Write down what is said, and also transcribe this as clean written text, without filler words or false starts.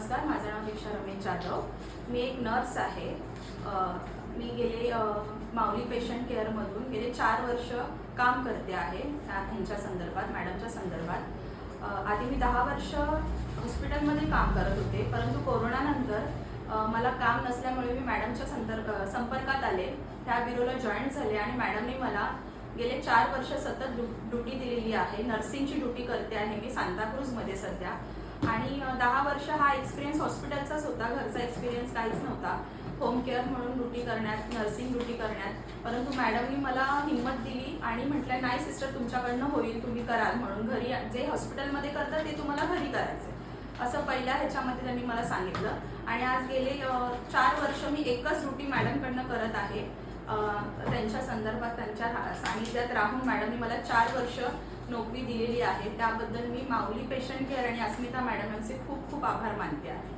नमस्कार, माझं नाव दीक्षा रमेश जाधव. मी एक नर्स आहे. मी गेले माऊली पेशंट केअरमधून गेले 4 वर्ष काम करते आहे ह्यांच्या संदर्भात, मॅडमच्या संदर्भात. आधी मी 10 वर्ष हॉस्पिटलमध्ये काम करत होते, परंतु कोरोनानंतर मला काम नसल्यामुळे मी मॅडमच्या संपर्कात आले, त्या ब्युरोला जॉईन झाले आणि मॅडमने मला गेले 4 वर्ष सतत ड्युटी दिलेली आहे. नर्सिंगची ड्युटी करते आहे मी सांताक्रूजमध्ये सध्या. आणि 10 वर्ष हा एक्सपिरियन्स हॉस्पिटलचाच होता, घरचा एक्सपिरियन्स काहीच नव्हता. होम केअर म्हणून ड्युटी करण्यात, नर्सिंग ड्युटी करण्यात. परंतु मॅडमनी मला हिंमत दिली आणि म्हटलं, नाही सिस्टर तुमच्याकडनं होईल, तुम्ही कराल म्हणून. घरी जे हॉस्पिटलमध्ये करतात ते तुम्हाला घरी करायचं असं पहिल्या ह्याच्यामध्ये त्यांनी मला सांगितलं. आणि आज गेले 4 वर्ष मी एकच ड्युटी मॅडमकडनं करत आहे. त्यांच्या संदर्भात, त्यांच्या सानिध्यात राहून मॅडमनी मला 4 वर्ष नोकरी दिलेली आहे. त्याबद्दल मी माऊली पेशंट केअर आणि अस्मिता मॅडम यांचे खूप खूप आभार मानते आहे.